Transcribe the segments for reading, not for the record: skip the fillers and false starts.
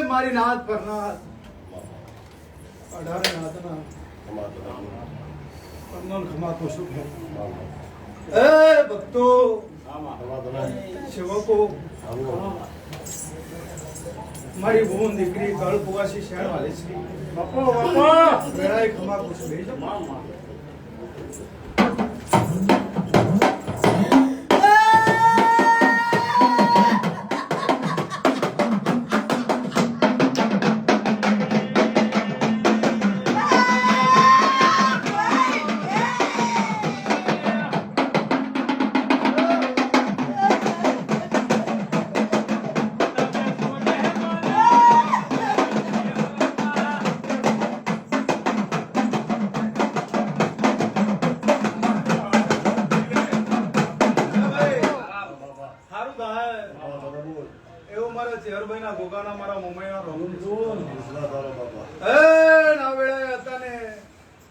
મારી નાથ પરનાથ અઢારે નાથના પરનાથ ખમાતો શું છે એ ભક્તો સેવકો મારી બહુ દીકરી ગળ કુવાસી શહેર વાલી છે બાપો વેળાએ ખમા પૂછું લઈ જાઓ ગોગાના મારા મુંબઈના રોગ એ ના વેળાએ હતા ને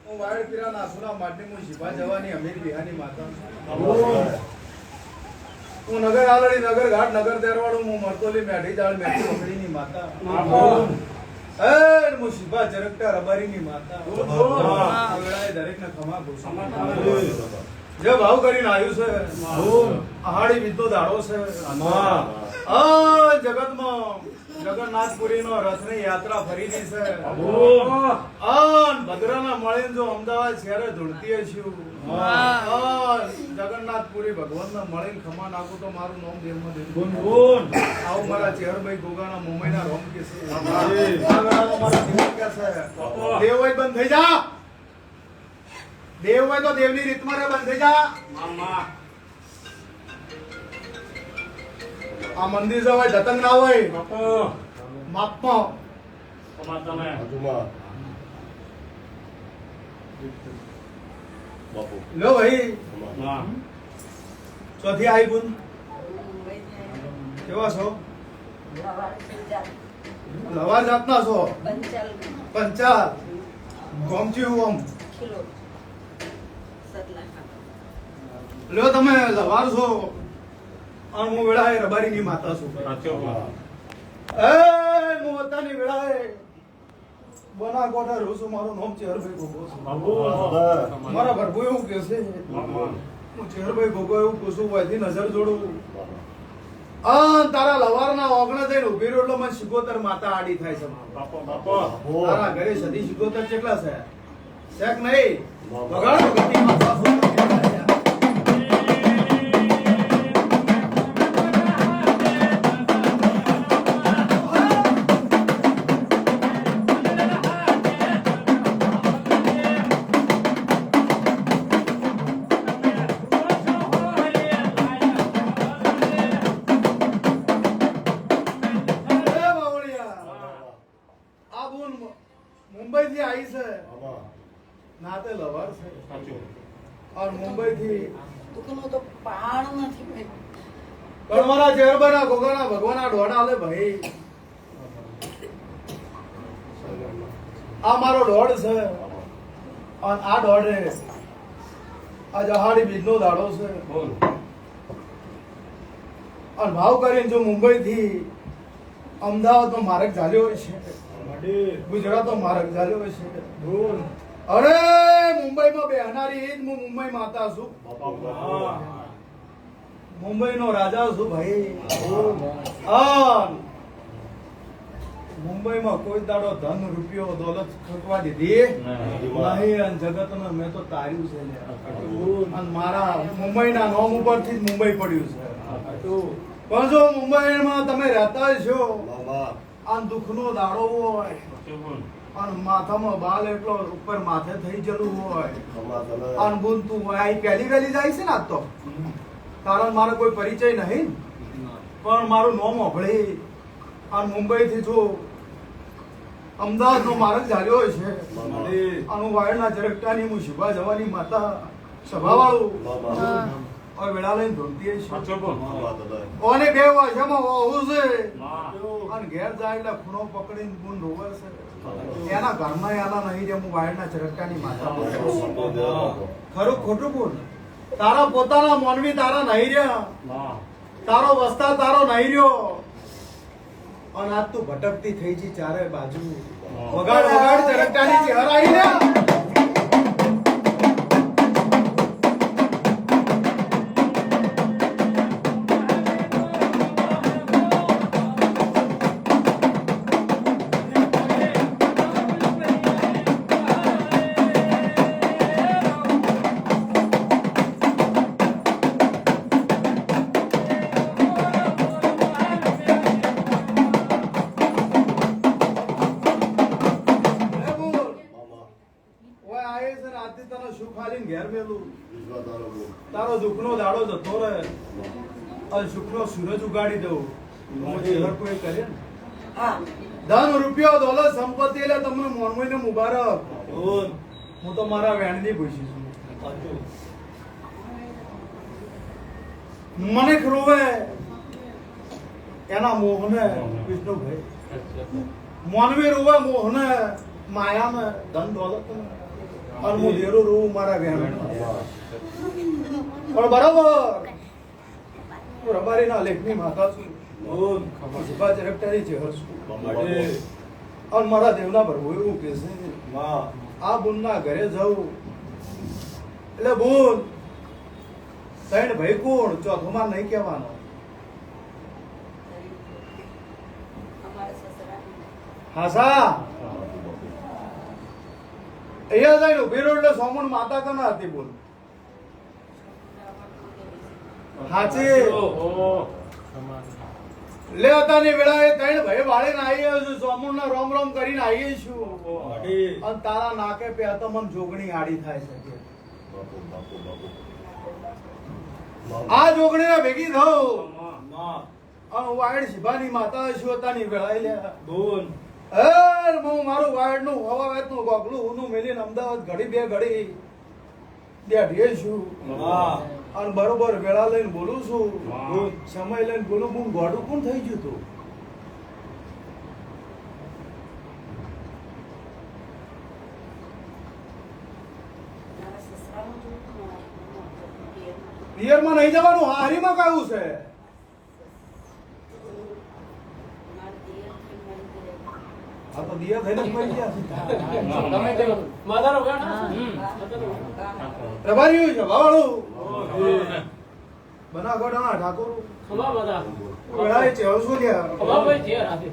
હું વાયડ પીરા નાસુના માટે હું શિભા જવાની અમીર બિહાની માતા હું નગર આલડી નગર ઘાટ નગર દેરવાડું હું મરતોલી મેઢી જાળ મેઠી બકડીની માતા એ હું શિભા ચરકટા રબારીની માતા આ વેળાએ દરેકને ખમા ઘોષણ જે ભાવ કરીને આવ્યું છે આહાડી બીજનો દાડો છે જગતમાં જગન્નાથપુરી નો રથની યાત્રા ફરીની છે ભદ્રના મળીને જો અમદાવાદ શહેરે ધૂળતી છું જગન્નાથપુરી ભગવાન મળીને ખમા નાખું તો મારું નામ દેવમાં આવું મારા ચેહરભાઈ ગોગાના મુંબઈના રોમ કે છે દેવ હોય બંધ થઈ જા દેવ હોય તો દેવની રીતમાં રે બંધ થઈ જા આ મંદિર જવાય દતંગ ના હોય માપમાં લો ભાઈ ચોથી આવી ગુણ કેવા છો લવાર જાતના છો પંચાલ ગોમચી હું આમ લો તમે લવાર છો અને હું વેળાએ રબારીની માતા છું હું અત્યારની વેળાએ બના કોઠા રહું છું મારું નામ ચેહરભાઈ ગોગો છે મારા ભરભુ એવું કે છે હું ચેહરભાઈ ગોગો એવું પૂછું હોયથી નજર જોડું તારા લવારના ઓગણે થઈને ઉભી રહ્યો એટલે મને શિકોતર માતા આડી થાય છે તારા ઘરે સદી શિકોતર કેટલા છે શેક નહીં વગાડો ગતિ માતા મુંબઈ થી આવી છે નાતે લવાર છે और मुंबई થી દુખનો તો પાણ નથી ભાઈ પણ મારા ચેરબના ગોગાના ભગવાના ડોડા આલે ભાઈ આ મારો ડોડ છે અને આ ડોડે આ જહાડી બીજનો દાડો છે અને ભાવ કરીને જો મુંબઈ થી અમદાવાદ નો માર્ગ ચાલ્યો છે ગુજરાત નો માર્ગ ચાલ્યો છે અરે મુંબઈ માં બેહનારી ઈદ હું મુંબઈ માતા છું મુંબઈ નો રાજા છું ભાઈ મુંબઈ માં કોઈ દાડો ધન રૂપિયો દોલત ખર્ચવા દીધી નહીં અને જગત ને મેં તો તાર્યું છે અને મારા મુંબઈ ના નોમ ઉપરથી જ મુંબઈ પડ્યું છે પણ જો મુંબઈ માં તમે રહેતા છો અને દુઃખ નો દાડો હોય અને માથામાં બાલ એટલો ઉપર માથે થઈ જલું હોય અને બુનતું હોય આ પહેલી વહેલી જાય છે ને આજ તો કારણ મારો કોઈ પરિચય નહીં પણ મારું નોમ અભળી અને મુંબઈ થી જો અમદાવાદ નો માર્ગ ચાલ્યો છે અને વાયડના ઝરકટાની હું શિભા જવાની માતા સભા વાળું और वेड़ा લઈને ધોતી છે ઓને બે વર્ષમાં હોવું છે અને ઘેર જાય એટલે ખૂણો પકડીને ગુણ રોવે છે એના ઘરમાં એના નહીં જે હું વાયડના ઝરકટાની માતા ખરું ખોટું બોલ તારા પોતાના મોનવી તારા નહીં રહ્યા તારો વસ્તા તારો નહીં રહ્યો અને આજ તું ભટકતી થઈ જી ચારે બાજુ વગાડ વગાડ ચરકટાની ચહેર આવી ને તારો દુઃખનો દાડો જતો રહે અને સુખનો સૂરજ ઉગાડી દઉં કોઈ કરે ને હા ધન રૂપિયો દોલત સંપત્તિ એટલે તમને મોનમોઈને મુબારક હું તો મારા વેણની પૂછી છું મને ખરોવે એના મોહને વિષ્ણુભાઈ મોનવી રોવે મોહને માયાને ધન દોલત અને હું દેરો રોવું મારા વેણ પણ બરાબર રબારી ના લેખની માતા છું અને મારા દેવના પ્રભુ એવું કે છે આ બુનના ઘરે જવું એટલે બુન ત્રણ ભાઈ કોણ ચોથમાં નહીં કહેવાનો હાસા અહીંયા જઈને ઉભી રહ્યો એટલે સોમણ માતા કના હતી બોલ હાચી લે હતાની વેળાએ ત્રણ ભાઈ વાળીને આવી છું સોમણ ના રોમ રોમ કરીને આવી છું અને તારા નાકે પે તો મન જોગણી આડી થાય છે આ જોગણી ને ભેગી થઉં અને વાયડ શિભાની માતા છું હતાની વેળાએ લે બોલ હું મારું વાયડ નું હવાવેત નું ગોગલું નું મેલીને અમદાવાદ ઘડી બે ઘડી બેઠીએ છું અને બરોબર વેળા લઈને બોલું છું સમય લઈને બોલું હું ગોડું કોણ થઈ ગયું તું પિયરમાં નહીં જવાનું હારીમાં કયું છે આ તો દિયા થઈને મળી ગયા માધારો પ્રભારી છે વાળું બનાગોડા ઠાકોર ખબા બધા વેળાએ ચેવ શું લ્યા ખબા ભાઈ જે રાખે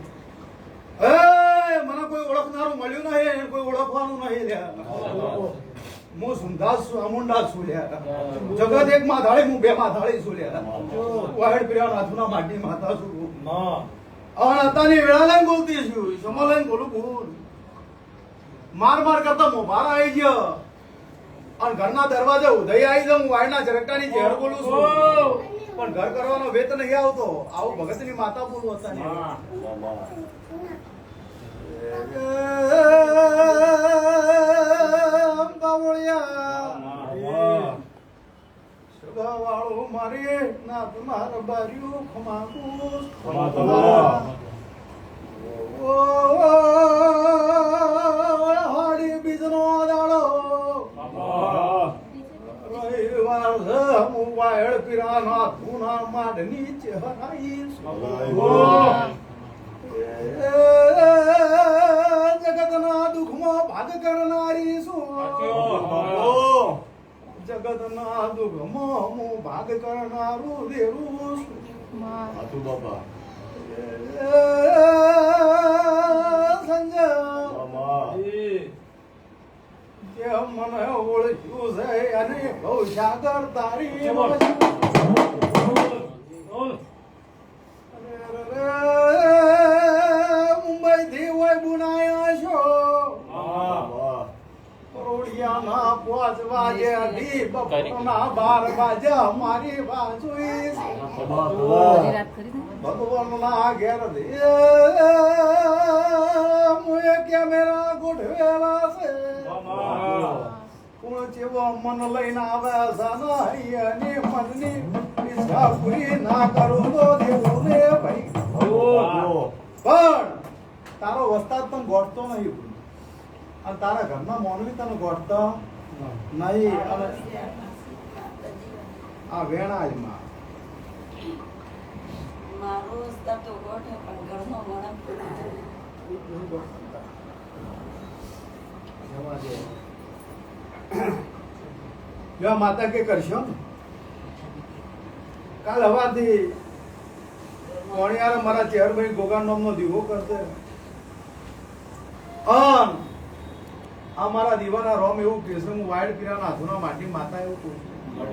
એ મને કોઈ ઓળખનારું મળ્યું નહીં કોઈ ઓળખવાનું નહીં લ્યા હું સુંદાસ છું અમુંડા છું લ્યા જગત એક માથાળી હું બે માથાળી છું લ્યા વાહેડ પ્રિયા નાથુના માટી માતા છું અને અત્યારની વેળા લઈને બોલતી છું સમય લઈને બોલું બોલ માર માર કરતા મોભાર આવી ગયો અને ઘરના દરવાજે ઉદય આવી જાઉં હું વાયના ચરકટાની ઝેર બોલું છું પણ ઘર કરવાનો વેત નહીં આવતો આવું ભગતની માતા બોલું હતા વાળો મારે ના તમાર બાર્યું ખમાકું હાડી બીજનો દાડો રવિવાર હું વાયડ પીરાના ધૂના માડની ચહેરાઈશ જગતના દુઃખમાં ભાગ કરનારી છું જગતના દુઃખમાં હું ભાગ કરનારું દેરું છું બાબા સંજય કે મને ઓળખ્યું છે અને બહુ સાગર તારી મુંબઈ થી હોય બુનાયા છો રોડિયાના 5 વાગે અઢી બપોરના 12 વાગે મારી બાજુ ભગવાનના ઘેર દે મુએ કેમેરા ગોઠવેલા છે કોણ જેવો મન લઈને આવે સાનાઈ અને મનની ઈચ્છા પૂરી ના કરું તો દેવું ને ભાઈ પણ તારો વસ્તાદ તને ગોઠતો નહીં અને તારા ઘરના મોનવી તને ગોઠતો નહીં અને આ વેણાજમાં મારો રસ્તા તો ગોઠે પણ ઘરનો વળાંક તો જવા દે. લ્યો માતા કે કરશો ને? કાલ હવાથી કોણિયાર મારા ચેરભાઈ ગોગા નામનો દીવો કરશે. આ મારા દીવાના રોમ એવું કહેશે, હું વાયડ પીરાના હાથોના માટી માતા એવું કહું છું.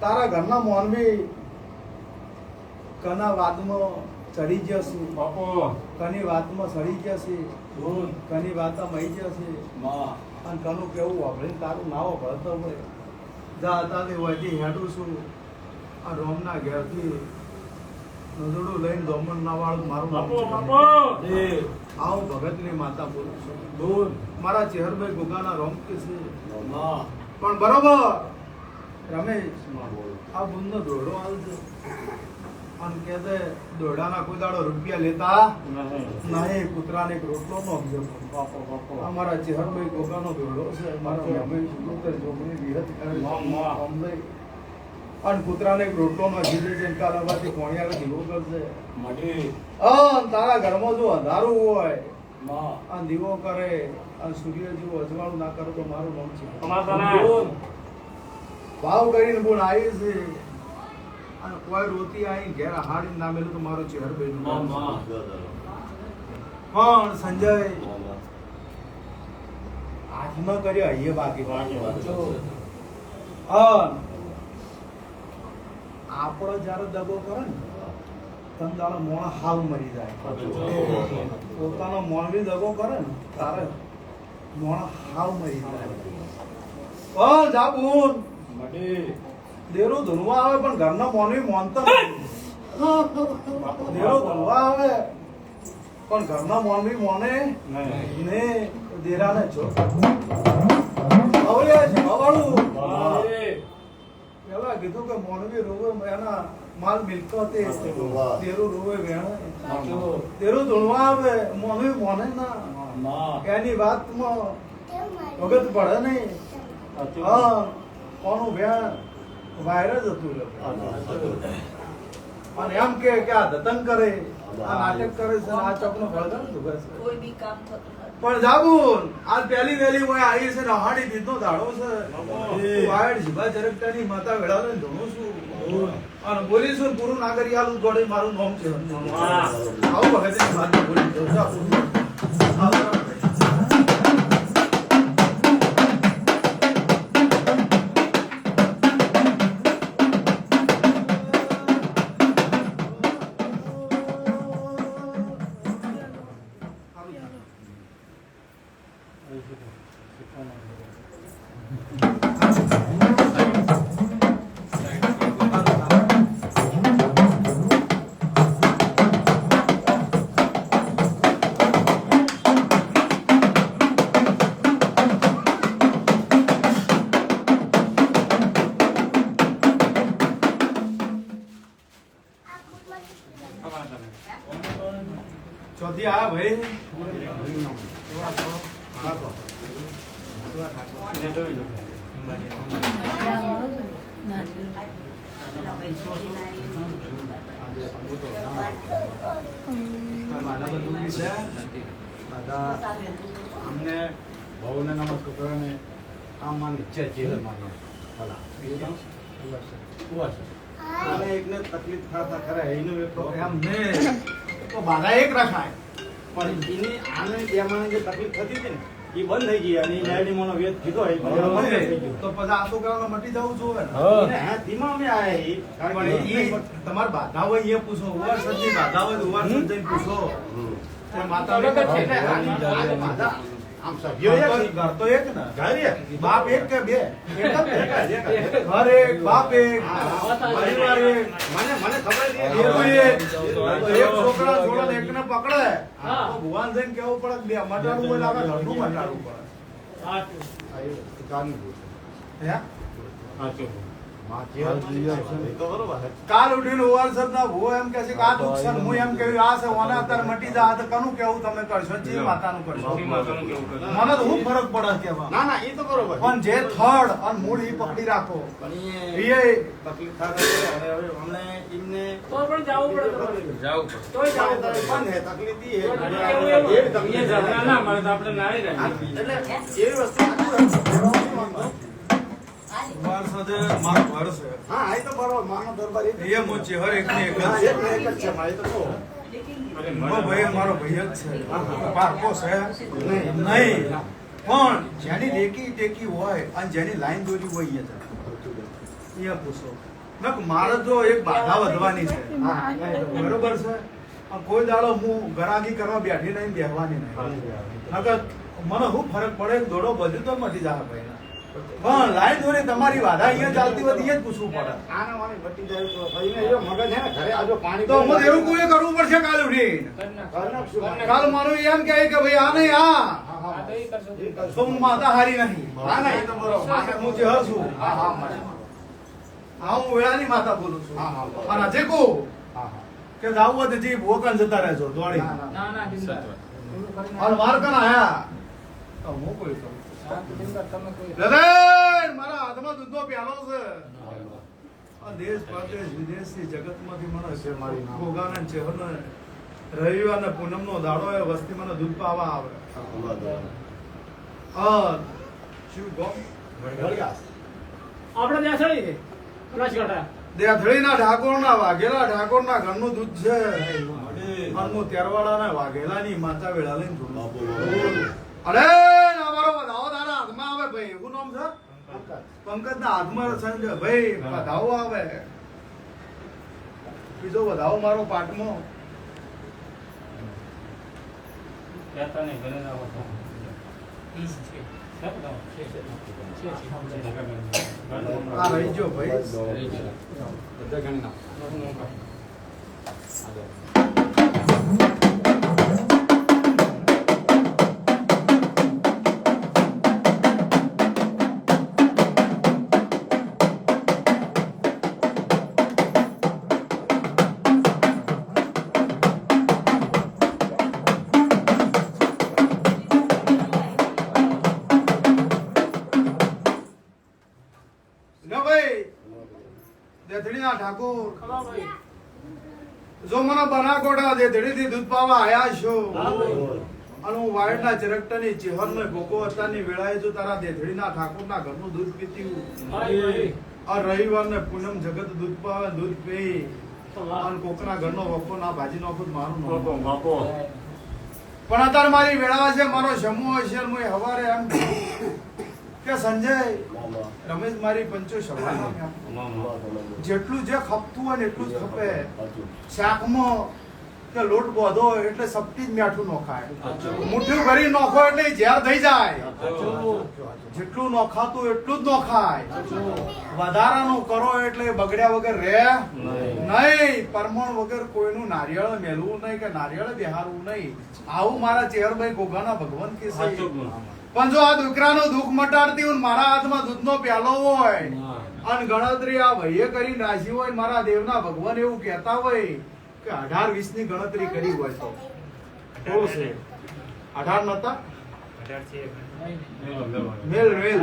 તારા ઘરના મોનવી કના વાતમાં ચડી જશે, કની વાતમાં સડી જશે, કની વાતમાં મહી જશે, અને કનું કેવું વાપરીને તારું નાવો ભરતો હોય. જા તાથી હોયથી હેડું છું આ રોમના ઘેરથી નજોડું લઈને દોમણ ના વાળું મારું નામ છે. આવું ભગતની માતા બોલું છું. મારા ચેહરભાઈ ગુગાના રોમ કે છે. પણ બરોબર રમેશ આ બુંદનો દોરડો આવજો અને કે દે દોરડાના કોઈ દાડો રૂપિયા લેતા નહીં, કૂતરાને એક રોટલો નો આપજો. અમારા ચેહરભાઈ ગોગાનો દોરડો છે. મારા રમેશ ઉત્તર જોગણી વિહત કરે અમદાઈ અને કૂતરાને એક રોટલો નો જીલે છે. કાલ હવાથી કોણિયાર દીવો કરશે. તારા ઘરમાં જો અંધારું હોય અને દીવો કરે અને સૂર્ય જેવું અજવાળું ના કરે તો મારું નામ છે. ભાવ કરીને બોલ આવી છે અને કોઈ રોતી આવી ઘેર હાડીને ના મેલું તો મારો ચેહરભાઈ નું નામ છે. પણ સંજય હાથમાં કર્યો અહીંયા બાકી આપણો જયારે દગો કરે ને તંદાળો મોણ હાવ મરી જાય. પોતાનો મોણવી દગો કરે ને તારે મોણ હાવ મરી જાય. જાબુન દેરો ધૂનવા આવે પણ ઘરના મોનવી મોનતો દેરો ધૂનવા આવે પણ ઘરના મોનવી મોને ને દેરાને જો આવડ્યા છે હવાળું એવા કીધું કે મોનવી રોવે એના માલ મિલકતે દેરો રોવે વેણા દેરો ધૂનવા આવે મોનવી મોને ના એની વાતમાં વગત પડે નહીં. હા કોનું વેણ વાયરસ હતું અને એમ કે આ દતંગ કરે, આ નાટક કરે છે, આ ચોકનો ફળગર દુખે છે. કોઈ બી કામ થતું નથી. પણ જાબુન આ પહેલી વેલી હોય આવી છે ને હાડી દીધનો દાડો છે. વાયડ જીભા જરકટાની માતા વેળાને ધણું છું અને બોલીશું પૂરું નાગરિયાલું જોડે મારું નામ છે. આવું ભગતની વાત બોલી દઉં છું. ચોથી આ ભાઈ અમને ભાવને નમસ્કાર છોકરાને આમ માન ઈચ્છા છે એકને તકલીફ થતા ખરા એનું એક એમ ને તો બાધા એક રખાય પણ એની આને બેમાં જે તકલીફ થતી હતી ને એ બંધ થઈ ગઈ અને ન્યાયની મોનો વેદ કીધો તો પછી આ છોકરાઓને મટી જવું જોઈએ ને. હા ધીમા અમે આયા પણ એ તમારે બાધા હોય એ પૂછો, ઉવાર સજ્જી બાધા હોય તો ઉવાર સજ્જી પૂછો. માતા બાધા આમ સભ્યો ઘર તો એક ને બાપ એક કે બે ઘર એક બાપ એક પરિવાર એક મને ખબર એક છોકરા છોડા એકને પકડે તો ભગવાન જઈને કેવું પડે બે મટાડવું હોય આપણે ઘરનું મટાડવું પડે. કાલ ઉઠીને ઓવરસર ના ભૂવો એમ કહે છે કે આ દુઃખ છે ને હું એમ કહ્યું આ છે ઓને અત્યારે મટી જા તો કનું કેવું તમે કરશો જે માતાનું કરશો મને તો હું ફરક પડે કેવા ના ના એ તો બરોબર પણ જે થર્ડ અને મૂળ ઈ પકડી રાખો પણ એ તકલીફ થાય છે અને હવે અમને એમને તો પણ જાવું પડે જાવું પડે. તોય જાવું પડે પણ હે તકલીફ ઈ હે એવું એ તકલીફ ના મળે તો આપણે ના રહી એટલે એવી વસ્તુ ઓવરસર મારો ઘર છે હા એ તો બરોબર માનો દરબાર એ હું ચહેર એકની એક જ હા, છે એક ને એક જ છે મારે તો કહો. મારો ભાઈ મારો ભાઈ જ છે પારકો છે નહીં પણ જેની દેકી ટેકી હોય અને જેની લાઈન દોરી હોય એ જ પૂછો નક મારે તો એક બાધા વધવાની છે બરોબર છે અને કોઈ દાડો હું ગરાગી કરવા બેઠી નહીં બેહવાની નહીં નકર મને શું ફરક પડે દોડો બધું તો મટી જાય ભાઈ પણ લાઈન દોરી તમારી વાધા અહીંયા ચાલતી હોય એ જ પૂછવું પડે આના વાળી વટી જાય તો ભાઈને એવો મગજ હે ને ઘરે આજો પાણી તો હું એવું કોઈ કરવું પડશે કાલ ઉઠીને ઘર નાખશું. કાલ મારું એમ કહે કે ભાઈ આ નહીં આ હા, હા. તો ઈ કરશું. એ કરશું. તો હું માતા હારી નહીં હા, ના, એ તો બરોબર. માતા હું ચહેર છું હા, હા, મારે. હા હું વેળાની માતા બોલું છું હા, હા. અને આજે કહું હા, હા. કે જાવું હોય તો જી ભોકન જતા રહેજો દોડી ના, ના. ના ના બિંદાસ. અને માર કન આયા તો હું કોઈ કહું હા, બિંદાસ તમે કોઈ લલેન મારા હાથમાં દૂધનો પ્યાલો છે આ દેશ પરદેશ વિદેશથી જગતમાંથી મને છે મારી નામ. ભોગાના ચહેરનો રવિવાર ને પૂનમનો દાડો એ વસ્તી મને દૂધ પાવા આવે શું ગો ઘડિયાળ. આપણે ત્યાં ચડી છે બનાસકાંઠા. દેથળીના ઠાકોરના વાઘેલા ઠાકોરના ઘરનું દૂધ છે અને હું તેરવાડાના વાઘેલાની માતા વેળા લઈને જોડું અરે અમારો વધાવો તારા હાથમાં આવે ભાઈ એવું નામ છે પંકજના હાથમાં સંજય ભાઈ વધાવો આવે બીજો વધાવો મારો પાટમાં કહેતા નહીં, ઘરે ના હોતા. છે બધા? છે. આ રહી ગયો ભાઈ બધા ગણી નાખો. ના ભાઈ દેથળીના ઠાકોર ખબર ભાઈ. જો મને બનાકોટા દેથળીથી દૂધ પાવા આયા છો અને હું વાયડના ચરકટાની ચેહરને ગોકો હતાની વેળાએ જો તારા દેથળીના ઠાકોરના ઘરનું દૂધ પીતી હું ભાઈ, ભાઈ. આ રવિવારને પૂનમ જગત દૂધ પાવે દૂધ પી તો વાત. અને કોકના ઘરનો વખો ના ભાજી નો ખુદ મારું નામ. બાપો. પણ અત્યારે મારી વેળા છે મારો સમૂહ હશે હું હવારે એમ કે સંજય રમેશ મારી પંચો સભા જેટલું જે ખપતું હોય ને એટલું જ ખપે શાકમાં કે લોટ બોધો એટલે સપટી જ મીઠું નોખાય મુઠ્ઠી ભરી નોખો એટલે ઈ ઝેર થઈ જાય જેટલું નોખાતું એટલું જ નોખાય વધારાનું કરો એટલે બગડ્યા વગર રહે નહીં પરમણ વગર કોઈનું નારિયેળ મેલવું નહીં કે નારિયેળ બેહારવું નહીં આવું મારા ચેહરભાઈ ગોગાના ભગવાન કે છે પણ જો આ દીકરાનું દુઃખ મટાડતી હોય ને મારા હાથમાં દૂધનો પ્યાલો હોય અને ગણતરી આ ભાઈએ કરી નાસી હોય ને મારા દેવના ભગવાન એવું કહેતા હોય કે 18-20 ની ગણતરી કરી હોય તો કેવું છે 18 નતા મેલ મેલ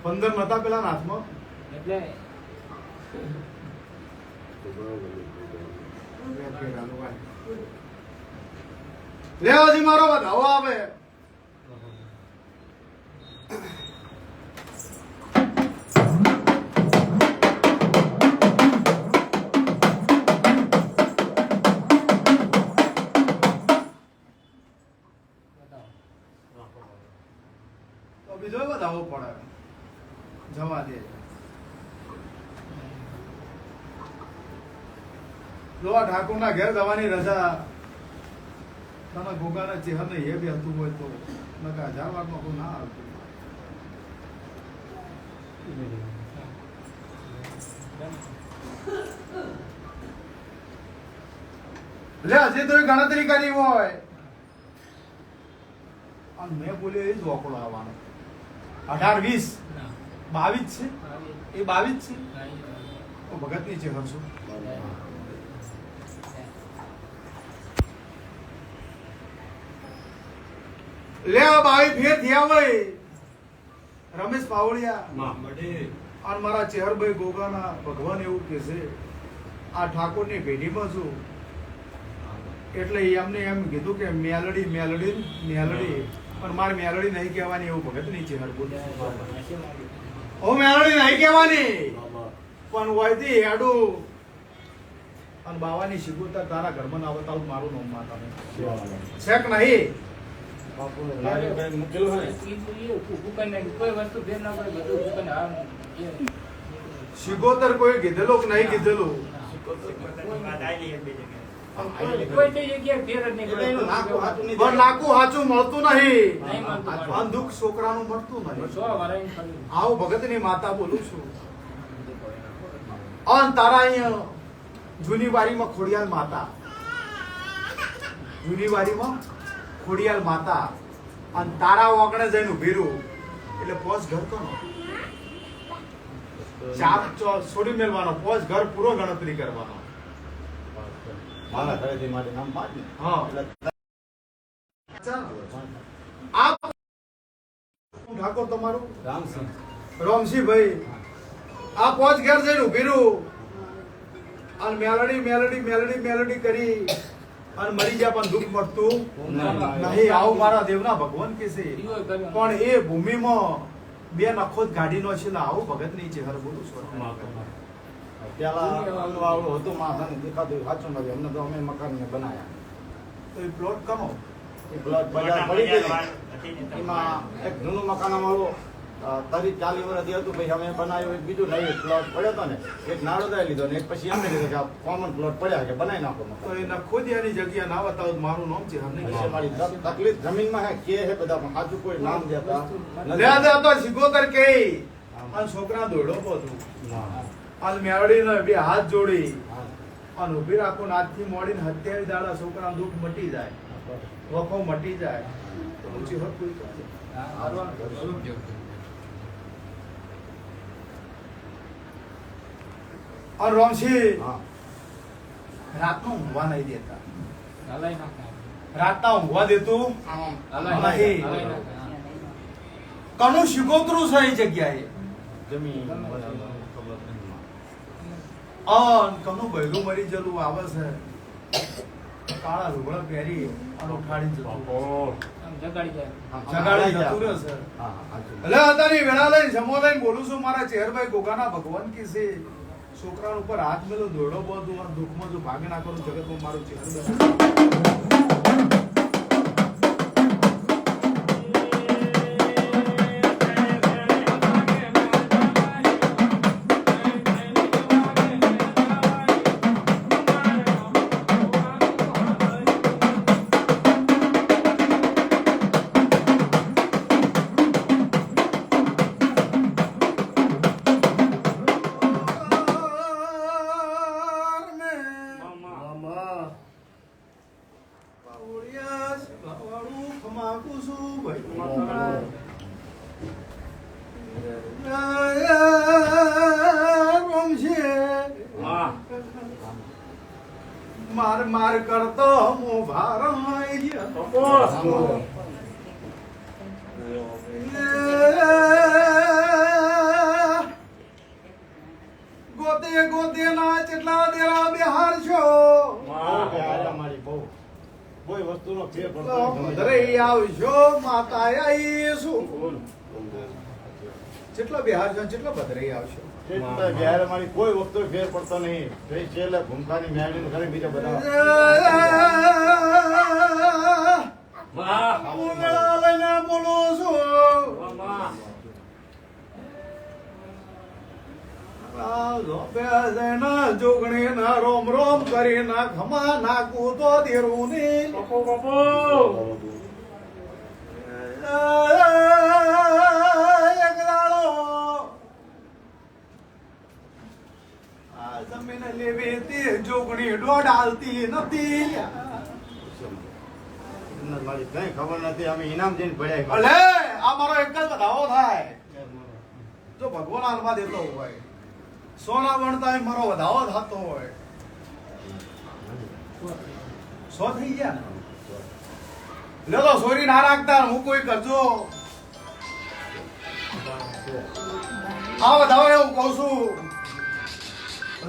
પંદર નતા પેલા હાથમાં એટલે લે હજી મારો વધાવો આવે તો બીજો વધાવો પડે જવા દે જો આ ઠાકોરના ઘેર જવાની રજા તમે ગોગાના ચેહરને એ બી હતું હોય તો નકા 1000 વારમાં કોઈ ના આવતું લે હજી તો એ ગણતરી કરી હોય અને મેં બોલ્યો એ જ વોકડો આવવાનો 18 20 ના. 22 છે એ 22 છે ના, તો ભગતની છે હરશું લે આ 22 ફેર થયા હોય રમેશ પાવડિયા અને મારા ચેહરભાઈ ગોગાના ભગવાન એવું કહે છે આ ઠાકોરની પેઢીમાં છું એટલે એમને એમ કીધું કે મેલડી મેલડી મેલડી પણ મારે મેલડી નહીં કહેવાની એવું ભગત નહીં ચેહર બોલ્યા ઓ મેલડી નહીં કહેવાની પણ વયથી હેડું અને બાવાની શિગુતા તારા ઘરમાં ના આવતા મારું નામ માતા છે કે નહીં મૂકેલું હોય કોઈ વસ્તુ ફેર ના પડે બધું દુકાને આમ એ શિગોતર કોઈ કીધેલું કે નહીં કીધેલું કોઈ તે જગ્યાએ ફેર જ નહીં એટલે એનું નાકું હાચું નહીં. પણ નાકું હાચું મળતું નહીં નહીં મળતું. અને દુઃખ છોકરાનું મળતું નહીં 100 વરાઈને ફરી. આવું ભગતની માતા બોલું છું અને તારા અહીંયા જૂની વાડીમાં ખોડિયાલ માતા જૂની વાડીમાં ખોડિયાલ માતા અને તારા ઓગણે જઈને ઉભી રહું એટલે પોસ ઘર કોનો ચાપ છોડી મેળવાનો પોસ ઘર પૂરો ગણતરી કરવાનો મારા ઘરેથી મારે નામ પાડ ને. હા એટલે આ ઠાકોર તમારું રામસિંહ રોમસીભાઈ આ પોચ ઘેર જઈને ઉભી રહું અને મેલડી મેલડી મેલડી મેલડી કરી અને મરી ગયા પણ દુઃખ મળતું નહીં આવું મારા દેવના ભગવાન કે છે પણ એ ભૂમિમાં બે નખો જ ગાડીનો છે ને આવું ભગત નહીં છે હર બોલું છું પેલા વાળું હતું માથાને દેખાતું સાચું નથી અમને તો અમે મકાન ને બનાયા તો એ પ્લોટ કરો એ બ્લોક બજાર પડી ગઈ ને. એમાં એક જૂનું મકાન અમારું 30-40 વર્ષથી હતું પછી અમે બનાવ્યું એક બીજું નવું પ્લોટ પડ્યો હતો ને એક નાળો દઈ લીધો ને એક પછી એમને કીધું કે આ કોમન પ્લોટ પડ્યા કે બનાવી નાખો મકાન. તો એ નખોદિયાની જગ્યા ના બતાવો તો મારું નામ છે હમને પછી અમારી તકલીફ જમીનમાં હે કે હે બધા પણ સાચું કોઈ નામ દેતા નથી. લે દે તો સિગોતર કે અને છોકરા દોડો બધું હા. અને મેળડીને બે હાથ જોડી હા. અને ઉભી રાખો ને આજથી મોડીને 27 દાડા છોકરા દુઃખ મટી જાય વખો મટી જાય તો ઊંચી હક કોઈ કરે. અને રોમશી હા. રાતનો ઊંઘવા નહીં દેતા હલાઈ નાખે. રાતના ઊંઘવા દેતું હલાઈ નહીં. નાખે. હલાઈ નાખે. કનું શિગોતરું છે એ જગ્યાએ જમીન અન કનું બૈરું મરી જલું આવે છે કાળા લુગડા પહેરી અને ઉઠાડી જતું આમ જગાડી જાય. જગાડી જતું રહે છે હા, સાચું. એટલે અત્યારે વેળા લઈને જમો લઈને બોલું છું મારા ચેહરભાઈ ગોગાના ભગવાન કી છે છોકરા ઉપર હાથ મેલો દોડો બધું અને દુઃખમાં જો ભાગે નાખવાનું જગતમાં મારું ચેહરભાઈ માર માર કરતો હું ભારાઈ ગોતે ગોતે ના કેટલા દેરા બિહાર છો મારી બહુ કોઈ વસ્તુનો ફેર પડતો નથી. ધરે આવશો માતા આવીશું કેટલા બિહાર છો કેટલા ભદ્રઈ આવશો એટલે જ્યારે મારી કોઈ વસ્તુ ફેર પડતો નહીં જઈ છેલ્લે ભૂમકાની મેળવીને ઘરે બીજા બધા હું મેળા લઈને બોલું છું જોગણી ના રોમ રોમ કરી ના ખમા નાખું તો દેરું ની જમીન લેવી તે જોગણી દોડાલતી નથી મારી કઈ ખબર નથી અમે ઇનામ જઈને પડ્યા અલે આ મારો એક જ વધાવો થાય જો ભગવાન હાલમાં દેતો હોય સોના વણતા હોય મારો વધાવો થતો હોય 100 થઈ ગયા લે તો સોરી ના રાખતા હું કોઈ કરજો આ વધાવો એવું કહું છું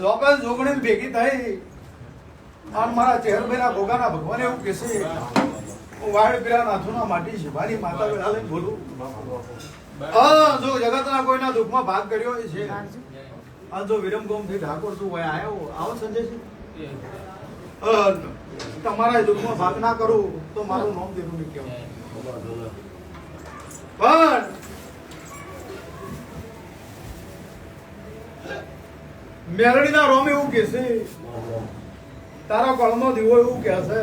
લોકો જોગણી ભેગી થઈ અને મારા ચેહરભાઈના ભોગાના ભગવાન એવું કહેશે હું વાડ પીરા નાથુના માટી શિવાની માતા વેળા લઈને બોલું જો જગતના કોઈના દુઃખમાં ભાગ કર્યો હોય છે આ જો વિરમગોમથી ઠાકોર તું વયા આવ્યો આવો સંજયસિંહ તમારા દુઃખમાં ભાગ ના કરું તો મારું નામ દેવું નહીં કહેવાય પણ મેરડીના રોમ એવું કહેશે તારા કળનો દીવો એવું કહેશે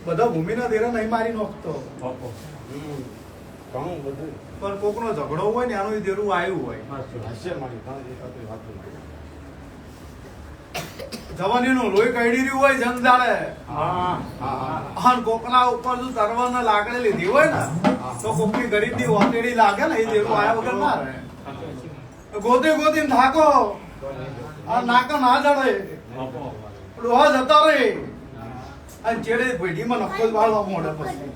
બધા ભૂમિના દેરા નહીં મારી નાખતો ઘણું બધું પણ કોકનો ઝઘડો હોય ને આનું દેરું આવ્યું હોય હશે મારી ઘણી દેખાતી વાત જવાનીનું લોહી કાઢી રહ્યું હોય જનજાળે હા હા અને કોકના ઉપર જો તરવાના લાકડી લીધી હોય ને તો કોકની ગરીબની ઓતેડી લાગે ને એ દેરું આયા વગર ના રહે ગોતી ગોતીને થાકો આ નાકા ના જડે ડોહા જતા રહે અને ચેડે પેઢીમાં નખો જ વાળવા મોડે પછી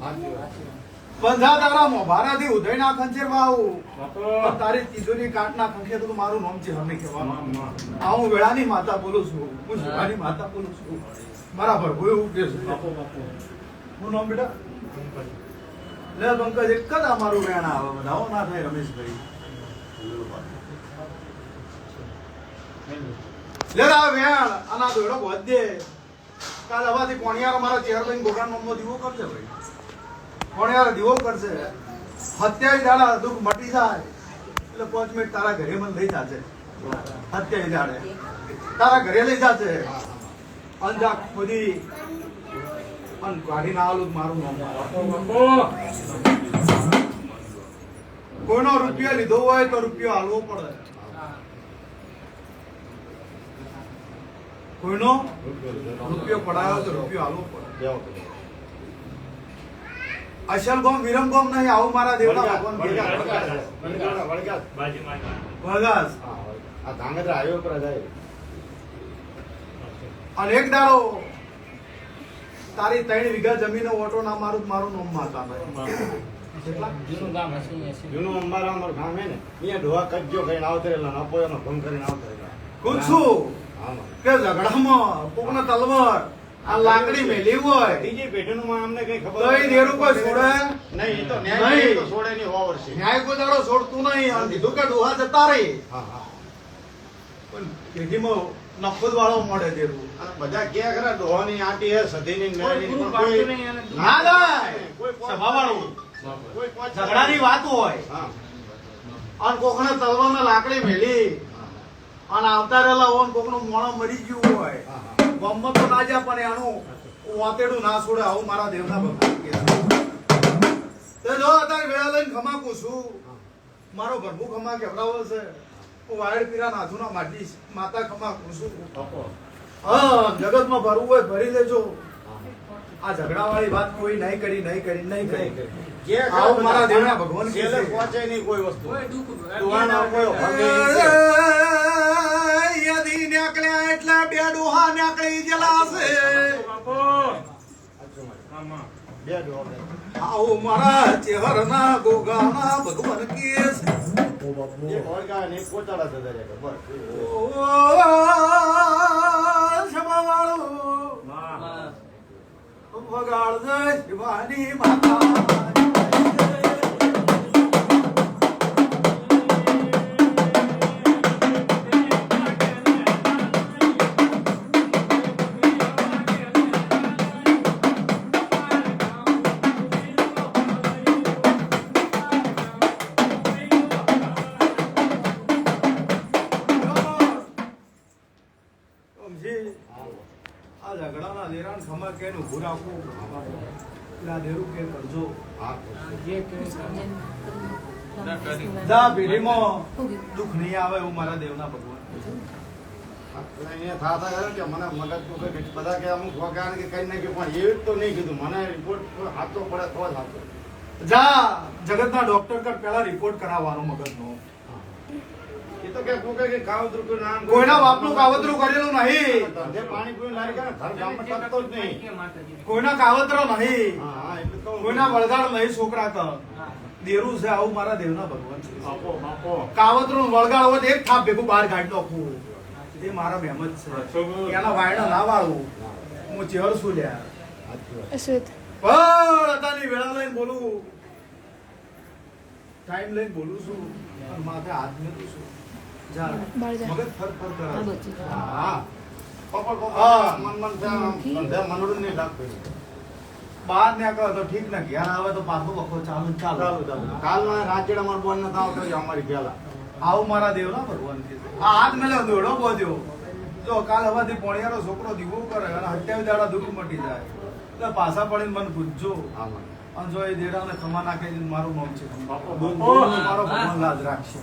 બંધા તારા મોભારાથી ઉધઈ ના ખંચે વાવું પણ તારી તિજોરી કાટના ખંખે તો મારું નામ છે હમે કહેવાનું આ હું વેળાની માતા બોલું છું હું શિવાની માતા બોલું છું મારા પ્રભુ એવું કે છે હું નામ બેટા લે પંકજ એક જ અમારું વેણા આવે બધાઓ ના થાય રમેશભાઈ લે આ વેણ આના દોડો વધે કાલ હવાથી કોણિયાર મારા ચેરબેન ગોગાન નામનો દીવો કરશે ભાઈ કોણિયાર દીવો કરશે 27 દાડા દુઃખ મટી જાય એટલે 5 મિનિટ તારા ઘરે મને લઈ જાશે 27 દાડે તારા ઘરે લઈ જાશે અંજા ખોદી અન કાઢી ના આલું મારું નામ કોઈનો રૂપિયો લીધો હોય તો રૂપિયો આલવો પડે કોઈનો રૂપિયો પડાયો તો રૂપિયો આલવો પડે અસલ ગોમ વિરમ ગોમ નહીં આવું મારા દેવના ભગવાન વળગાસ આ ધાંગધ્રા હાઈવે પર જાય અને એક દાડો તારી 3 વીઘા જમીન ઓટો ના મારું મારું નામ માતા જૂનું ગામ હશે જૂનું અમારું ગામ હે ને અહીંયા ડોહા કજ્જો કરીને આવતરેલા નપોયાનો ભંગ કરીને આવતરેલા પૂછું કે ઝઘડામાં કોકને તલવાર આ લાકડી મેલી હોય ત્રીજી પેઢીનું માં અમને કઈ ખબર તો એ દેરું કોઈ છોડે નહીં એ તો ન્યાય તો છોડે નહીં ઓવર છે ન્યાય કોઈ દાડો છોડતું નહીં અને કીધું કે ડોહા જતા રહી હા હા પણ પેઢીમાં નફત વાળો મળે દેરું અને બધા કે ખરા ડોહાની આંટી હે સધીની ને મેળીની પૂરું પણ પાડતું કોઈ નહીં અને ના જાય કોઈ સભાવાળું કોઈ પોચ ઝઘડાની વાત હોય હા અને કોકને તલવારમાં લાકડી મેલી અને આવતા રહેલા હોય ને કોકનું મોણો મરી ગયું હોય હા ગમત તો ના જાય પણ એનું વાતેડું ના છોડે આવું મારા દેવના ભગવાન કહે છે તે જો અત્યારે વેળા લઈને ખમાકું છું મારો ભરભુ ખમા કેવડાવો છે હું વાયડ પીરા નાથુના માટી માતા ખમાકું છું હા જગતમાં ભરવું હોય ભરી લેજો આ ઝઘડા વાળી વાત કોઈ નહીં કરી જે આવું મારા દેવના ભગવાન કહે છેલ્લે છે. પહોંચે નહીં કોઈ વસ્તુ કોઈ દુઃખ ડોહાનો કોઈ ભંગે નહીં છે. યદી નીકળ્યા એટલે બે ડોહા નીકળી ગયેલા છે બે ડોહા આવું મારા ચેહરના ગોગાના ભગવાન કહે છે એક ઓળગા ને એક કોચાડા થતા રહ્યા બસ ઓ શમાવાળો વગાડ જય શિવાની માતા આ ઝઘડાના દેરાણ ખમા કે ઉભું રાખવું પેલા દેરું કે કરજો હા જે કે જા પેઢીમાં દુઃખ નહીં આવે એવું મારા દેવના ભગવાન અહીંયા થાતા કરે કે મને મગજ દુખે કે બધા કે અમુક વગાડ કે કઈ નાખ્યું પણ એવું તો નહીં કીધું મને રિપોર્ટ હાથો પડે તો જ હાથો જા જગતના ડોક્ટર કર પહેલા રિપોર્ટ કરાવવાનો મગજનો. એ તો કે તું કે કાવતરું નામ કોઈના બાપનું કાવતરું કરેલું નહીં, ધંધે પાણી પીને લારી કરે ઘર ગામમાં ટકતો જ નહીં. કોઈના કાવતરો નહીં, હા હા એટલે તો કોઈના વળગાડ નહીં છોકરા કર દેરું છે. આવું મારા દેવના ભગવાન છે. બાપો બાપો કાવતરું વળગાડ હોય તો એક થાપ ભેગું બહાર કાઢી નાખવું એ મારા મહેમત છે. એના વાયડા ના વાળું હું ચેહર છું લ્યા. અશ્વેત પણ અતાની વેળા લઈને બોલું, ટાઈમ લઈને બોલું છું અને માથે હાથ મેલું છું. જા બહાર જા. મગજ ફર ફર કરે. હા પપ્પા પપ્પા હા. મન મન ધંધે મનોરંજન નહીં લાગતું. બહાર ને કહો તો ઠીક ને ઘેર આવે તો પાછો વખો ચાલુ ચાલુ ચાલુ ચાલુ કાલના રાચેડ અમાર બોન નતા આવતો અમારી ગયેલા આવું મારા દેવના ભગવાન છે. આ હાથ મેલે દોડો બોધ્યો જો કાલ હવાથી પોણિયાનો છોકરો દીવો કરે અને 28 દાડા દુઃખ મટી જાય એટલે પાછા પડીને મને પૂછજો આમાં અને જો એ દેડાને ખમા નાખે છે, મારું નામ છે બાપો, મારો ભગવાન લાજ રાખશે.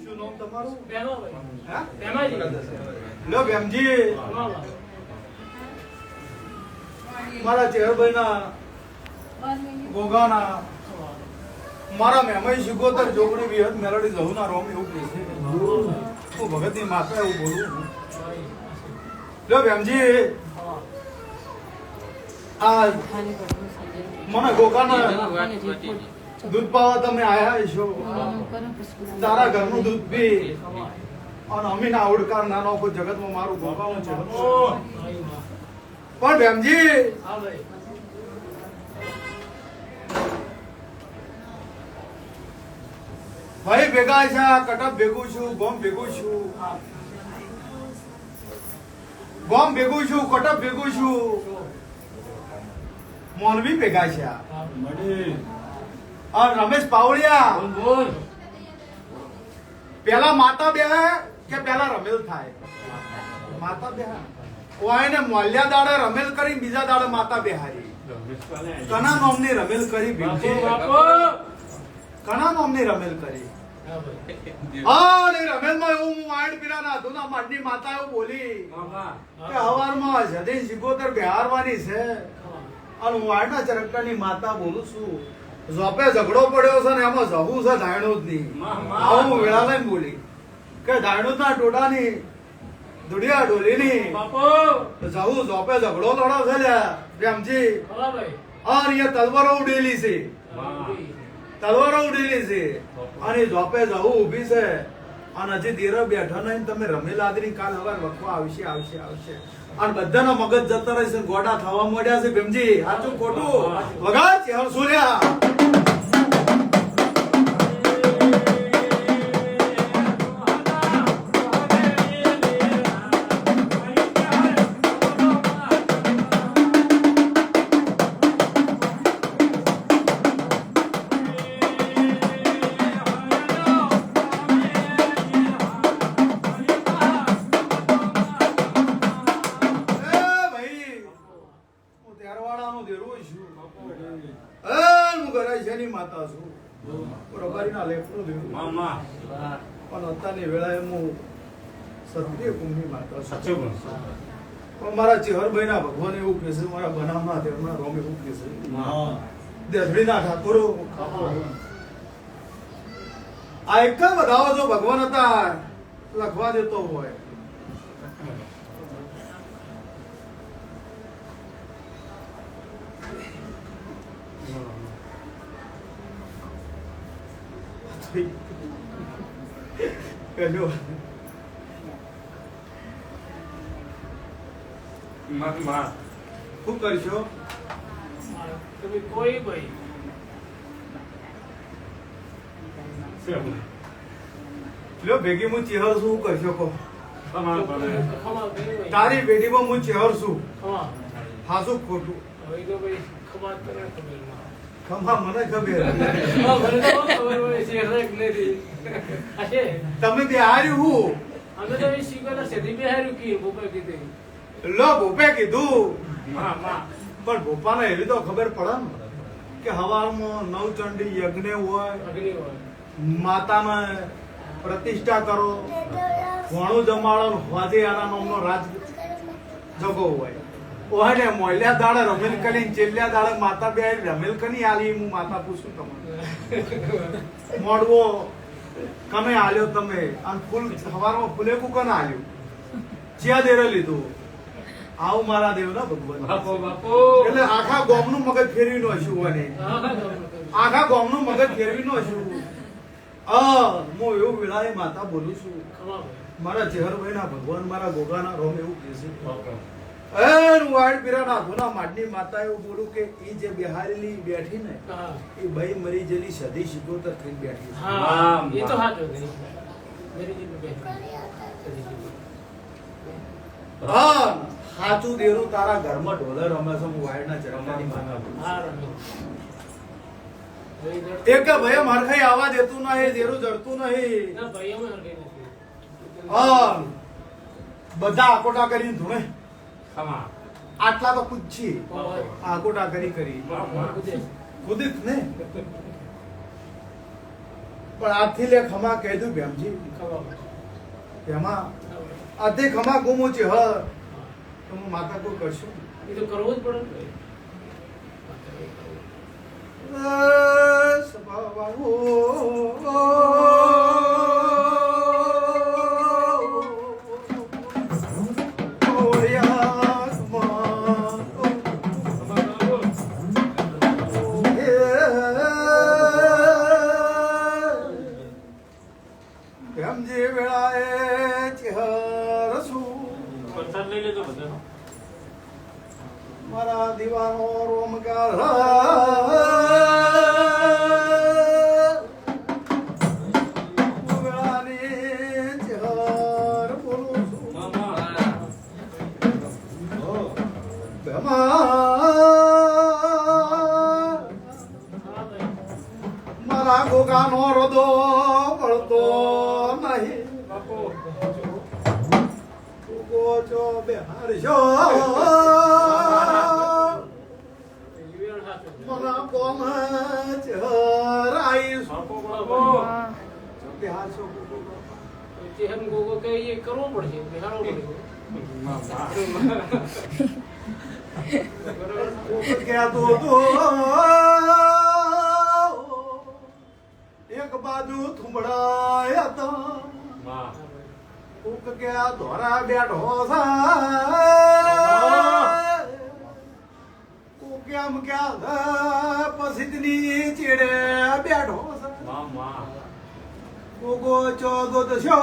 શું નામ તમારું? હા? લો બેમજી, મારા ચેહરભાઈના ગોગાના મારા મેમાઈ શિકોતર જોગણી વિહત મેલડી જહુના રોમ એવું કહે છે. હું ભગતની માતા એવું બોલું. લો બેમજી, આ મને ગોગાના દૂધ પાવા તમે આયા છો. તારા ઘરનું દૂધ પી અને અમીના આવડકાર નાનો કોઈ જગતમાં મારું ગોગાનું છે. પણ બેમજી, ભાઈ ભેગા છે, કટક ભેગું છું, ગોમ ભેગું છું, ગોમ ભેગું છું, કટક ભેગું છું, મોનવી ભેગા છે. આ રમેશ પાવડિયા પેલા માતા બે કે પેલા રમેલ થાય? માતા બે ઓયને મોલ્યા દાડે રમેલ કરી, બીજા દાડે માતા બેહારી. કના નામની રમેલ કરી ભીમજી? કના નામની રમેલ કરી? હા ને રમેલમાં એવું હું વાઈડ પીરાના હતું માડની માતા એવું બોલી કે હવારમાં જદી સિકોતર બિહારવાની છે અને હું વાઈડના ચરકટાની માતા બોલું છું. ઝોપે ઝઘડો પડ્યો છે ને એમાં જવું છે ધાયણું જ નહીં. આવું હું વેળા લઈને બોલી કે ધાયણું ના ટોટાની દુડિયા ડોલીની જવું ઝોપે ઝઘડો લડો છે લ્યા પ્રેમજી. અને અહીંયા તલવારો ઉડેલી છે, તલવારો ઉડેલી છે અને ઝોપે જવું ઊભી છે અને હજી દેરો બેઠા નહીં. તમે રમેલ આદરી કાલ હવાર વખવા આવશે આવશે આવશે અને બધાના મગજ જતા રહેશે, ગોડા થવા માંડ્યા છે ભીમજી. સાચું ખોટું વગાડ ચેહર સૂર્યા. માતા છું રબારીના લેખનું દેવું પણ અત્યારની વેળાએ હું સત્ય કુંભની માતા છું. પણ મારા ચેહરભાઈના ભગવાન એવું કહે છે, મારા બનાવના દેવના રોમ એવું કહે છે, દેસડીના ઠાકોરો આ એક જ બધાઓ જો ભગવાન હતા લખવા દેતો હોય શું કરશો? કોઈ ભાઈ લ્યો ભેગી હું ચેહર શું કરશો કહો? ખમા કહેવાય. તારી પેઢીમાં હું ચેહર છું ખમા. હાસું ખોટું હવે તો ભાઈ ખમા તો ના ખબર ના. ખમા મને ખબર હા, મને તો ખબર હોય છે એક નથી. અશે તમે બે હાર્યું હું અમે તો એ શીખવાના સીધી બેહાર્યું કી ભૂપે કીધી. લો ભૂપે કીધું માં માં પણ ભૂપાને એવી તો ખબર પડે ને કે હવારમાં નવચંડી યજ્ઞ હોય અગ્નિ હોય. માતાને પ્રતિષ્ઠા કરો ઘણું જમાડો હોજે આના નામનો રાજ જગો હોય ઓહને મોલ્યા દાડે રમેલ કરીને ચેલ્યા દાડે માતા બે રમેલ કની આલી હું માતા પૂછું તમને મોડવો કમે આલ્યો તમે અને ફૂલ સવારમાં ફૂલે કુકન આલ્યું જ્યાં દેરે લીધું આવું મારા દેવ ના ભગવાન બાપો બાપો. એટલે આખા ગામનું મગજ ફેરવી નો છું અને આખા ગામનું મગજ ફેરવી નો છું હું એવું વિલાય માતા બોલું છું ખમા ભાઈ. મારા ચેહરભાઈ ના ભગવાન મારા ગોગાના રોમ એવું કહે છે બાપો. વાડ પીરાના ગુના માટની માતા એવું બોલું કે ઈ જે બિહારેલી બેઠી ને હા એ ભાઈ મરી જેલી સદી 77 થઈને બેઠી છે હા એ તો હાચો નહીં. મેરી જીત બે. હા સાચું દેરું તારા ઘરમાં ઢોલર રમે છે હું વાડના ચરણની માતા બોલું હા રમે. ભાઈ છું. એક ભાઈ મારખાઈ આવા દેતું નહીં દેરું જડતું નહીં ના ભાઈ અમે હરગઈ નથી. બધા આકોટા કરીને ધૂણે ખમા. આટલા તો પૂછી ઓય. આકોટા કરી બાપો. ખુદિત ને પણ આથી લે ખમા કહેતું ભેમજી ખમા ભાઈ. એમાં આધે ખમા ગુમું છે હ તો હું માતા કોઈ કરશું એ તો કરવું જ પડે ને ભાઈ. ભેમજી વેળાએ ચહેરસું પ્રસાદ લઈ લેજો બધા. મારા દીવાનો રોમકાર વેળાની ચહેર બોલું છું મામા. મારા ગોગાનો રદો પડતો નહીં બાપો. ગોચો બેહારશો યુએન હાચો. મના કોમ ચહેરાઈશ બાપો બાપો. બેહારશો ચેહન ગોગો કે એ કરવો પડશે બિહારવો પડશે. બરોબર. કહેતો તો એક બાજુ થુંબડાય હતા માં. કોક કે આ ધોરા બેઠો છે કોક કેમ ક્યાં પસીતની ચીડે બેઠો છે મામા. કોકો ચોદો દશો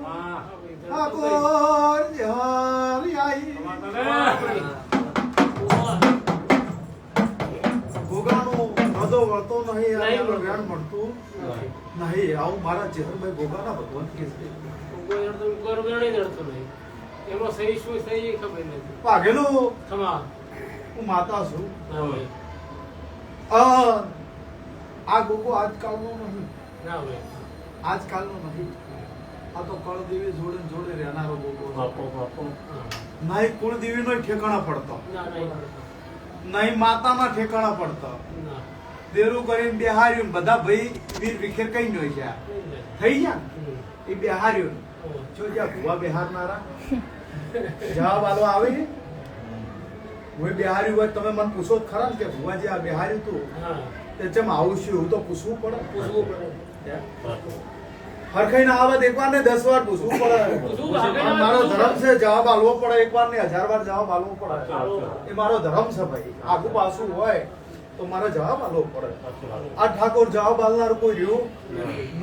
માં. આકોર જહર આઈ ગોગાનું બધો વળતો નહીં અને નહીં વળતો. વેણ મળતું નહીં આવું મારા ચેહરભાઈ ગોગાના ભગવાન કે છે એમાં સહી શું સહી એ ખબર નથી. પાઘેલું ખમા. હું માતા છું ના ભાઈ. આ ગોગો આજકાલનો નહીં ના ભાઈ. આજકાલનો નહીં આ તો કળદેવી જોડે ને જોડે રહેનારો ગોગો છે. બાપો બાપો. નહીં કુળદેવીનો ઠેકાણા પડતો ના નહીં. નહીં માતાના ઠેકાણા પડતો ના. દેરું કરીને બેહાર્યું ને બધા ભાઈ વીર વિખેર કઈ નો ગયા થઈ ગયા ને? એ બેહાર્યું જો જ્યાં ભુવા બેહારનારા જવાબ આલો આવે છે હું બેહાર્યું હોય તમે મને પૂછો જ ખરા ને કે ભુવાજી આ બેહાર્યું તું હા. તે ચમ આવું છું એવું તો પૂછવું પડે પૂછવું પડે. હરખાઈ ના આવે તો એકવાર ને 10 વાર પૂછવું પડે પૂછવું પડે. અને મારો ધર્મ છે જવાબ આલવો પડે એકવાર ને 1000 વાર જવાબ આલવો પડે એ મારો ધર્મ છે ભાઈ આગુ પાછું હોય તો મારે જવાબ આલવો પડે આ ઠાકોર જવાબ આલનાર કોઈ રહ્યું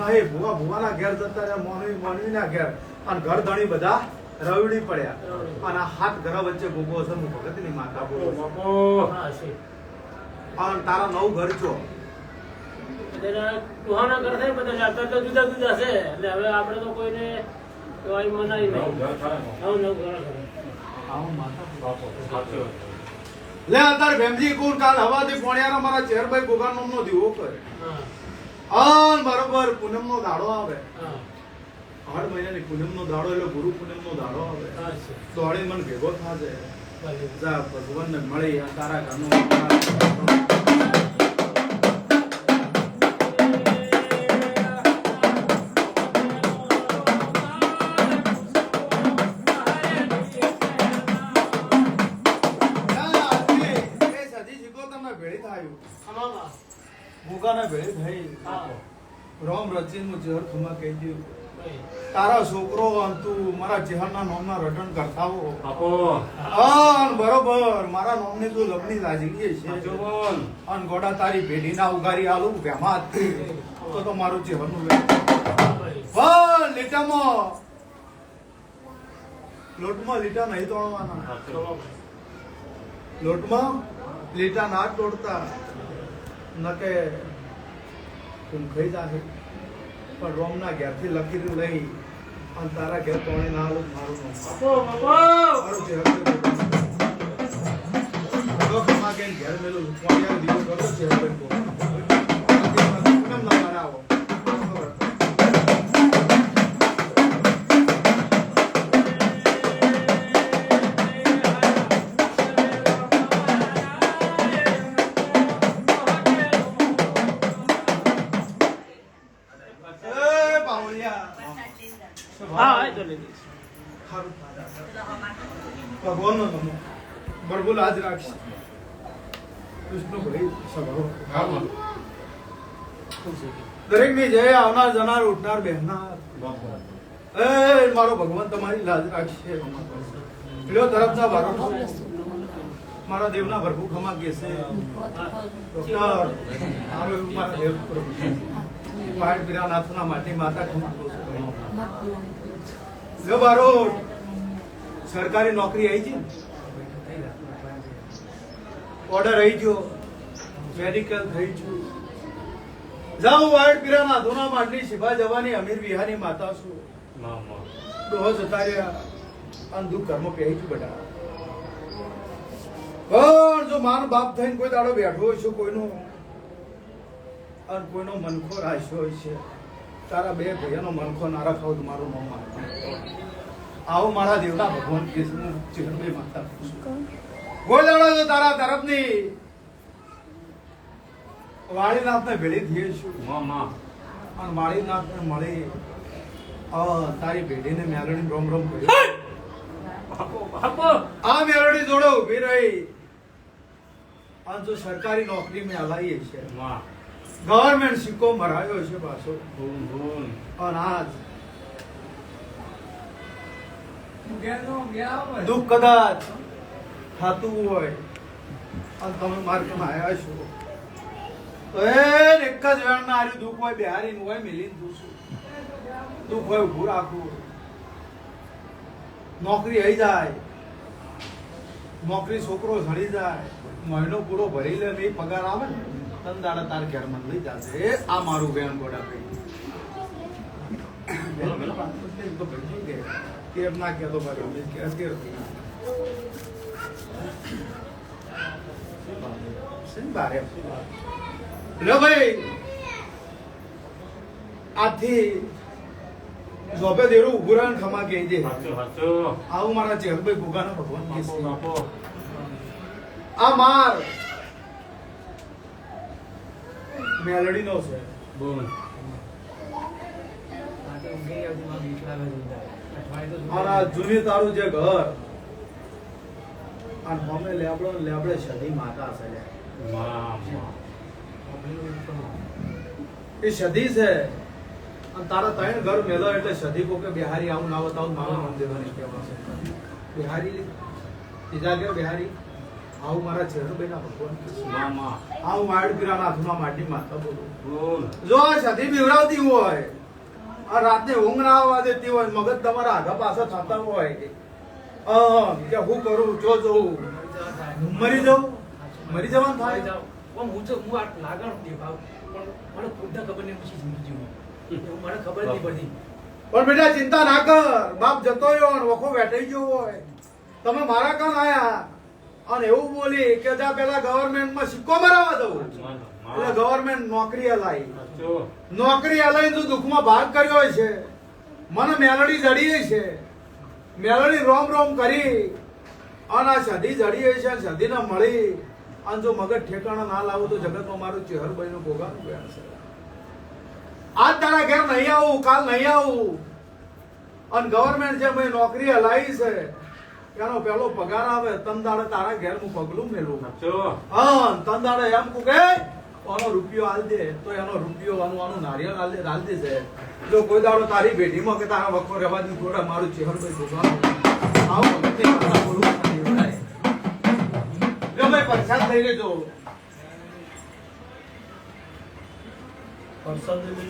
નહીં ભુવાના ઘેર જતા રહ્યા મોનવીના ઘેર અને ઘર ધણી બધા રવડી પડ્યા અને આ હાથ ઘર વચ્ચે ગોગો છે હું ભગતની માતા બોલું છું. હા છે. અને તારા 9 ઘર છો બધાના ડોહાના ઘર થાય બધા અત્યારે તો જુદા જુદા છે એટલે હવે આપણે તો કોઈને કહેવાય મનાય નહીં નવ ઘર લે અત્યારે ભેમજી કોણ કાલ હવાથી પોણિયારા મારા ચેરભાઈ ગોગાનો નો દીવો કરે આન બરોબર પૂનમ નો દાડો આવે 8 મહિનાની પૂનમ નો દાડો એટલે ગુરુ પૂનમ નો દાડો આવે દોડી મને ભેગો થાશે જા ભગવાન ને મળી આ તારા ઘરનો ભૂકાના ભેળે થઈ રોમ રચીન હું ચહેર ખુમા કહી દઉં તારા છોકરો તું મારા ચહેરના નોમના રટણ કરતાવો બરોબર મારા નોમની તું લગ્ની લાજરી છે અન ગોડા તારી પેઢીના ઉગારી આલું ભેમા તો મારું ચહેરનું લીટામાં લોટમાં લીટા નહીં તોડવાના લોટમાં લીટા ના તોડતા નકે તું ખાઈ જાશે પણ રોમના ઘેરથી લખી લઈ અને તારા ઘેર તોડે ના આલું મારું ઘેર મેલું દીવો કરતો છે આવો ભગવાન નો નમો બરબુલ આજ રાખશે કૃષ્ણ ભાઈ સભાઓ દરેક ની જય આવનાર જનાર ઉઠનાર બેહનાર મારો ભગવાન તમારી લાજ રાખશે પેલો તરફના ભારત મારા દેવના ભરપૂર ખમા કે છે ડોક્ટર મારા દેવ પહાડ પીરાનાથના માટે માતા ખમા જો બારો સરકારી નોકરી આવી છે ઓર્ડર આવી ગયો મેડિકલ થઈ ગયું જાઉં વાડ પીરાના ધોના માટલી શિભા જવાની અમીર વિહાની માતા છું ડોહો જતા રહ્યા અને દુઃખ કર્મ પહેરી છું બેટા પણ જો માનો બાપ થઈને કોઈ દાડો બેઠો હોય છે કોઈનો અને કોઈનો મનખો રાખ્યો હોય છે તારા બે ભાઈઓનો મનખો ના રાખાવ તો મારું નામ આવો મારા દેવના ભગવાન કે હું ચિહ્નભાઈ માતા કોઈ દાડો જો તારા તરફની વાળીનાથ ને ભેળી થઈએ છું અને વાળીનાથ ને મળી તારી ભેડીને મેલડી રોમ રોમ કર્યો આ મેલડી જોડે ઉભી રહી અને જો સરકારી નોકરી મેં હલાઈએ છે ગવર્મેન્ટ સિક્કો મરાયો છે પાછો અને આજ દુઃખ કદાચ થતું હોય અને તમે માર્ગમાં આવ્યા છો તો એક જ વેળના હારી દુઃખ હોય બિહારી હોય મિલીને દૂસું દુઃખ હોય ઉભું રાખવું નોકરી આવી જાય નોકરી છોકરો સડી જાય મહિનો પૂરો ભરી લે નહીં પગાર આવે ને તન દાડા તાર ઘેર માં લઈ જશે આ મારું બેન ગોડા ભાઈ કેમ ના કહેતો મારી ભાઈ આથી જોબે દેરું ઉભું રહે ખમા કહી દે આવું મારા ચેહરભાઈ ભોગાના ભગવાન કે આ માર મેલડી નો છે મારા જૂની તારું જે ઘર અને અમે લેબડે સદી માતા છે એ સદી છે અને તારા ત્રણ ઘર મેલો એટલે સદી કો કે બિહારી આવું ના બતાવું મારું મંદિર કહેવાશે બિહારી ત્રીજા કે બિહારી આવું મારા ચેહરભાઈના ભગવાન આવું વાડ પીરાના હાથમાં માટી માતા બોલું જો આ સદી બીવરાવતી હોય આ રાતને ઊંઘ ના આવવા દેતી હોય મગજ તમારા આગા પાછા થતા હોય કે હું કરું જો જોઉં મરી જવાનું થાય હું આ લાગણ દેખાવ પણ મને ખુદને ખબર નહીં પછી સમજ્યું એવું મને ખબર જ નહીં પડી. પણ બેટા ચિંતા ના કર, બાપ જતો રહ્યો અને વખો બેઠી ગયો હોય, તમે મારા કામ આયા અને એવું બોલી કે જા પેલા ગવર્મેન્ટમાં સિક્કો મરાવવા દઉં, એટલે ગવર્મેન્ટ નોકરી હલાઈ, નોકરી હલાઈ તું દુઃખમાં ભાગ કર્યો છે, મને મેલડી જડી છે, મેલડી રોમ રોમ કરી અને આ સધી જડી છે, સધીને મળી અને જો મગજ ઠેકાણા ના લાવું તો જગતમાં મારું ચહેર બન્યું ભોગાનું બેન છે. આજ તારા ઘેર નહીં આવું, કાલ નહીં આવું, અને ગવર્મેન્ટ જે મેં નોકરી હલાવી છે એનો પેલો પગાર આવે તન દાડે તારા ઘેર હું પગલું મેલું, હા તન દાડે એમ કહું કે આનો રૂપિયો હાલ દે તો એનો રૂપિયો આનું નારિયેળ હાલ દે છે. જો કોઈ દાડો તારી ભેટીમાં કે તારા વખો રહેવા દી થોડા મારું ચહેર ભાઈ ભોગવાનું આવું ભગત ની વાર્તા બોલવું નથી વળાય. જો ભાઈ પ્રસાદ લઈ લેજો.